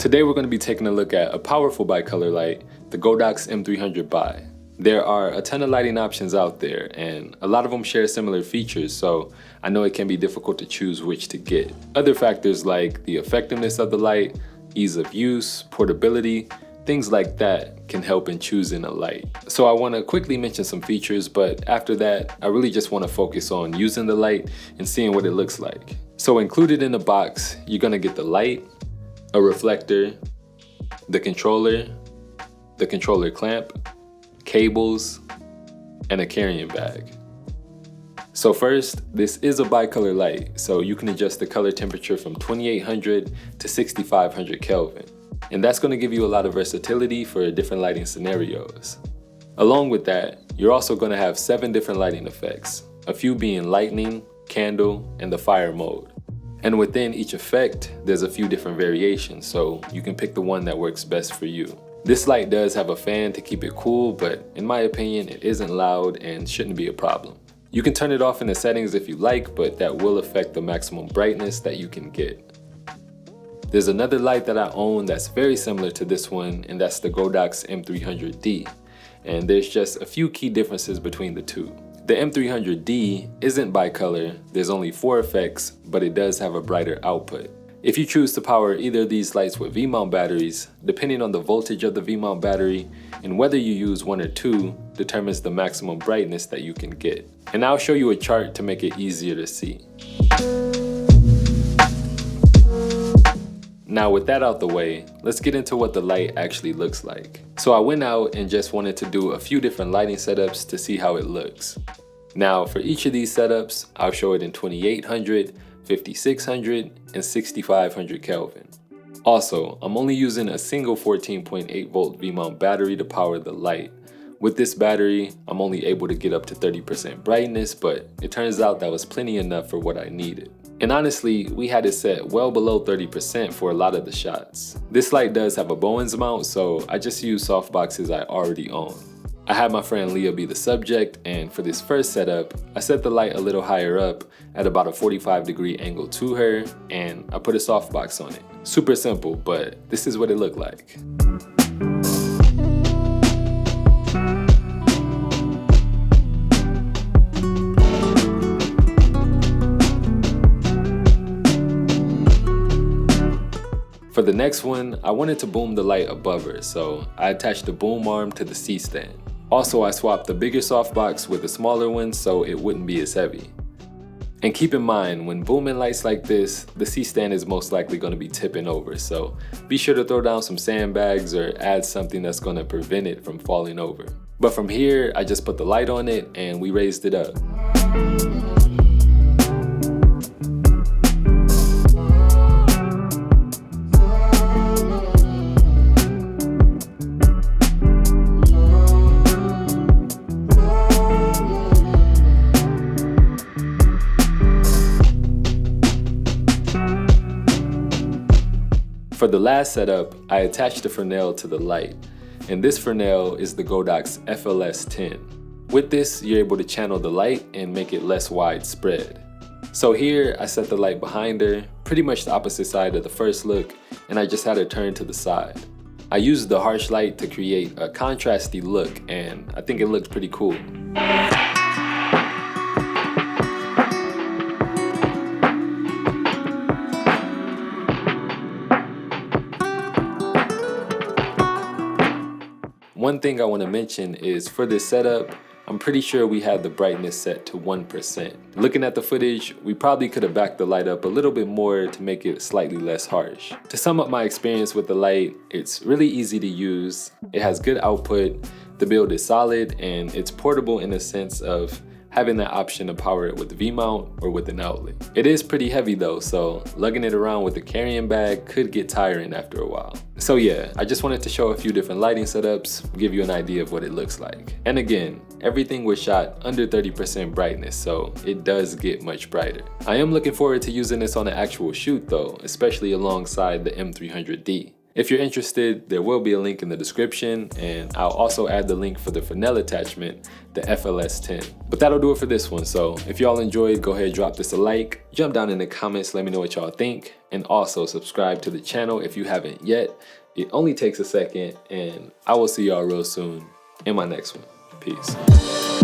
Today we're going to be taking a look at a powerful bicolor light, the Godox M300BI. There are a ton of lighting options out there, and a lot of them share similar features, so I know it can be difficult to choose which to get. Other factors like the effectiveness of the light, ease of use, portability, things like that can help in choosing a light. So I want to quickly mention some features, but after that, I really just want to focus on using the light and seeing what it looks like. So included in the box, you're going to get the light, a reflector, the controller clamp, cables, and a carrying bag. So first, this is a bicolor light, so you can adjust the color temperature from 2800 to 6500 Kelvin. And that's going to give you a lot of versatility for different lighting scenarios. Along with that, you're also going to have 7 different lighting effects, a few being lightning, candle, and the fire mode. And within each effect, there's a few different variations, so you can pick the one that works best for you. This light does have a fan to keep it cool, but in my opinion, it isn't loud and shouldn't be a problem. You can turn it off in the settings if you like, but that will affect the maximum brightness that you can get. There's another light that I own that's very similar to this one, and that's the Godox M300D. And there's just a few key differences between the two. The M300D isn't bicolor, there's only 4 effects, but it does have a brighter output. If you choose to power either of these lights with V-mount batteries, depending on the voltage of the V-mount battery and whether you use 1 or 2 determines the maximum brightness that you can get. And I'll show you a chart to make it easier to see. Now with that out the way, let's get into what the light actually looks like. So I went out and just wanted to do a few different lighting setups to see how it looks. Now for each of these setups, I'll show it in 2800, 5600, and 6500 Kelvin. Also, I'm only using a single 14.8 volt V-mount battery to power the light. With this battery, I'm only able to get up to 30% brightness, but it turns out that was plenty enough for what I needed. And honestly, we had it set well below 30% for a lot of the shots. This light does have a Bowens mount, so I just use softboxes I already own. I had my friend Leah be the subject, and for this first setup, I set the light a little higher up at about a 45-degree angle to her, and I put a softbox on it. Super simple, but this is what it looked like. For the next one, I wanted to boom the light above her, so I attached the boom arm to the C-stand. Also, I swapped the bigger softbox with the smaller one so it wouldn't be as heavy. And keep in mind, when booming lights like this, the C-stand is most likely going to be tipping over, so be sure to throw down some sandbags or add something that's going to prevent it from falling over. But from here, I just put the light on it and we raised it up. For the last setup, I attached the Fresnel to the light, and this Fresnel is the Godox FLS10. With this, you're able to channel the light and make it less widespread. So here, I set the light behind her, pretty much the opposite side of the first look, and I just had her turn to the side. I used the harsh light to create a contrasty look, and I think it looks pretty cool. One thing I want to mention is for this setup, I'm pretty sure we had the brightness set to 1%. Looking at the footage, we probably could have backed the light up a little bit more to make it slightly less harsh. To sum up my experience with the light, it's really easy to use, it has good output, the build is solid, and it's portable in the sense of having the option to power it with V-mount or with an outlet. It is pretty heavy though, so lugging it around with a carrying bag could get tiring after a while. So yeah, I just wanted to show a few different lighting setups, give you an idea of what it looks like. And again, everything was shot under 30% brightness, so it does get much brighter. I am looking forward to using this on an actual shoot though, especially alongside the M300D. If you're interested, there will be a link in the description, and I'll also add the link for the Fresnel attachment, the FLS10. But that'll do it for this one. So if y'all enjoyed, go ahead, drop this a like, jump down in the comments, let me know what y'all think, and also subscribe to the channel if you haven't yet. It only takes a second, and I will see y'all real soon in my next one. Peace.